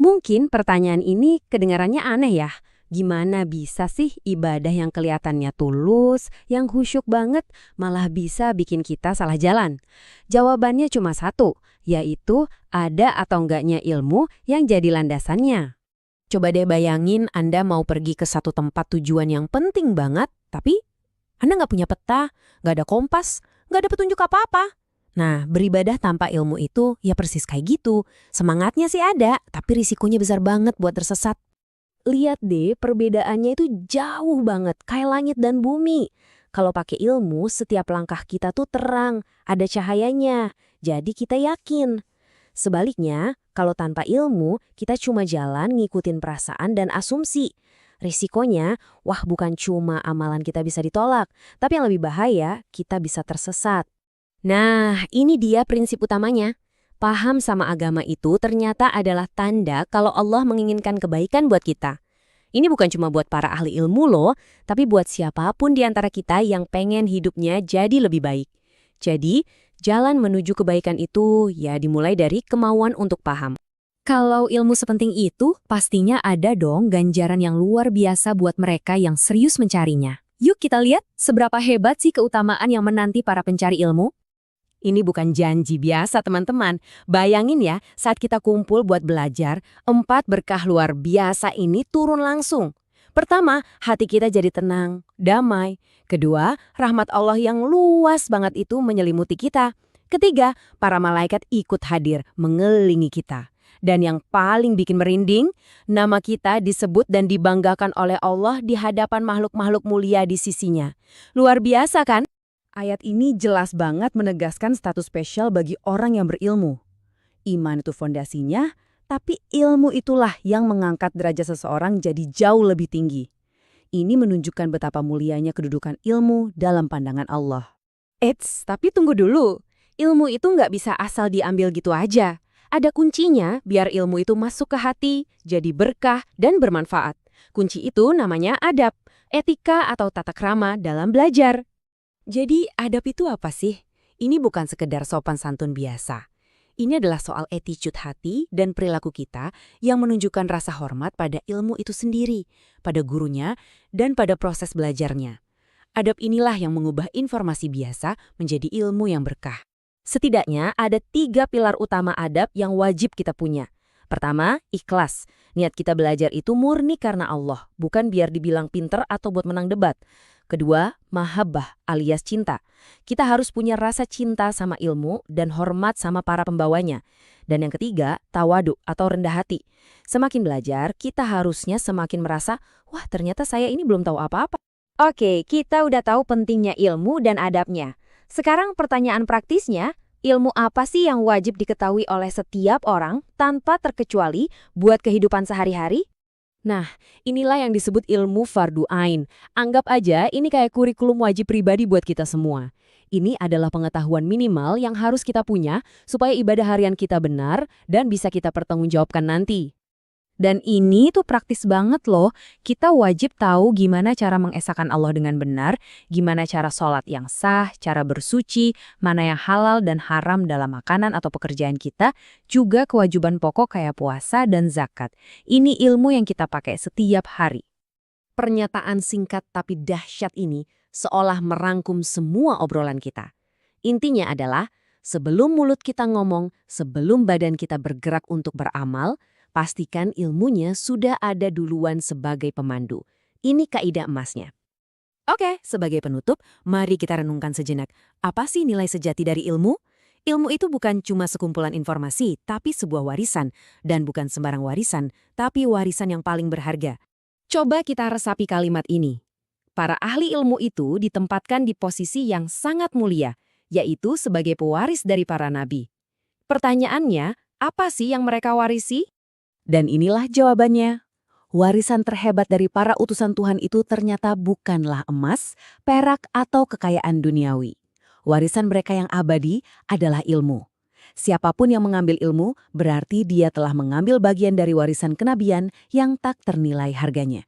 Mungkin pertanyaan ini kedengarannya aneh ya. Gimana bisa sih ibadah yang kelihatannya tulus, yang khusyuk banget, malah bisa bikin kita salah jalan? Jawabannya cuma satu, yaitu ada atau enggaknya ilmu yang jadi landasannya. Coba deh bayangin Anda mau pergi ke satu tempat tujuan yang penting banget, tapi Anda nggak punya peta, nggak ada kompas, nggak ada petunjuk apa-apa. Nah, beribadah tanpa ilmu itu ya persis kayak gitu. Semangatnya sih ada, tapi risikonya besar banget buat tersesat. Lihat deh, perbedaannya itu jauh banget, kayak langit dan bumi. Kalau pakai ilmu, setiap langkah kita tuh terang, ada cahayanya. Jadi kita yakin. Sebaliknya, kalau tanpa ilmu, kita cuma jalan ngikutin perasaan dan asumsi. Risikonya, wah bukan cuma amalan kita bisa ditolak, tapi yang lebih bahaya, kita bisa tersesat. Nah, ini dia prinsip utamanya. Paham sama agama itu ternyata adalah tanda kalau Allah menginginkan kebaikan buat kita. Ini bukan cuma buat para ahli ilmu loh, tapi buat siapapun di antara kita yang pengen hidupnya jadi lebih baik. Jadi, jalan menuju kebaikan itu ya dimulai dari kemauan untuk paham. Kalau ilmu sepenting itu, pastinya ada dong ganjaran yang luar biasa buat mereka yang serius mencarinya. Yuk kita lihat seberapa hebat sih keutamaan yang menanti para pencari ilmu. Ini bukan janji biasa teman-teman. Bayangin ya, saat kita kumpul buat belajar, 4 berkah luar biasa ini turun langsung. Pertama, hati kita jadi tenang, damai. Kedua, rahmat Allah yang luas banget itu menyelimuti kita. Ketiga, para malaikat ikut hadir, mengelilingi kita. Dan yang paling bikin merinding, nama kita disebut dan dibanggakan oleh Allah di hadapan makhluk-makhluk mulia di sisinya. Luar biasa kan? Ayat ini jelas banget menegaskan status spesial bagi orang yang berilmu. Iman itu fondasinya, tapi ilmu itulah yang mengangkat derajat seseorang jadi jauh lebih tinggi. Ini menunjukkan betapa mulianya kedudukan ilmu dalam pandangan Allah. Eits, tapi tunggu dulu. Ilmu itu nggak bisa asal diambil gitu aja. Ada kuncinya biar ilmu itu masuk ke hati, jadi berkah dan bermanfaat. Kunci itu namanya adab, etika atau tata krama dalam belajar. Jadi adab itu apa sih? Ini bukan sekedar sopan santun biasa. Ini adalah soal attitude hati dan perilaku kita yang menunjukkan rasa hormat pada ilmu itu sendiri, pada gurunya, dan pada proses belajarnya. Adab inilah yang mengubah informasi biasa menjadi ilmu yang berkah. Setidaknya ada 3 pilar utama adab yang wajib kita punya. Pertama, ikhlas. Niat kita belajar itu murni karena Allah, bukan biar dibilang pinter atau buat menang debat. Kedua, mahabbah alias cinta. Kita harus punya rasa cinta sama ilmu dan hormat sama para pembawanya. Dan yang ketiga, tawadu atau rendah hati. Semakin belajar, kita harusnya semakin merasa, wah ternyata saya ini belum tahu apa-apa. Oke, kita udah tahu pentingnya ilmu dan adabnya. Sekarang pertanyaan praktisnya, ilmu apa sih yang wajib diketahui oleh setiap orang tanpa terkecuali buat kehidupan sehari-hari? Nah, inilah yang disebut ilmu fardu ain. Anggap aja ini kayak kurikulum wajib pribadi buat kita semua. Ini adalah pengetahuan minimal yang harus kita punya supaya ibadah harian kita benar dan bisa kita pertanggungjawabkan nanti. Dan ini tuh praktis banget loh. Kita wajib tahu gimana cara mengesahkan Allah dengan benar, gimana cara sholat yang sah, cara bersuci, mana yang halal dan haram dalam makanan atau pekerjaan kita, juga kewajiban pokok kayak puasa dan zakat. Ini ilmu yang kita pakai setiap hari. Pernyataan singkat tapi dahsyat ini seolah merangkum semua obrolan kita. Intinya adalah, sebelum mulut kita ngomong, sebelum badan kita bergerak untuk beramal, pastikan ilmunya sudah ada duluan sebagai pemandu. Ini kaidah emasnya. Oke, sebagai penutup, mari kita renungkan sejenak. Apa sih nilai sejati dari ilmu? Ilmu itu bukan cuma sekumpulan informasi, tapi sebuah warisan. Dan bukan sembarang warisan, tapi warisan yang paling berharga. Coba kita resapi kalimat ini. Para ahli ilmu itu ditempatkan di posisi yang sangat mulia, yaitu sebagai pewaris dari para nabi. Pertanyaannya, apa sih yang mereka warisi? Dan inilah jawabannya. Warisan terhebat dari para utusan Tuhan itu ternyata bukanlah emas, perak, atau kekayaan duniawi. Warisan mereka yang abadi adalah ilmu. Siapapun yang mengambil ilmu, berarti dia telah mengambil bagian dari warisan kenabian yang tak ternilai harganya.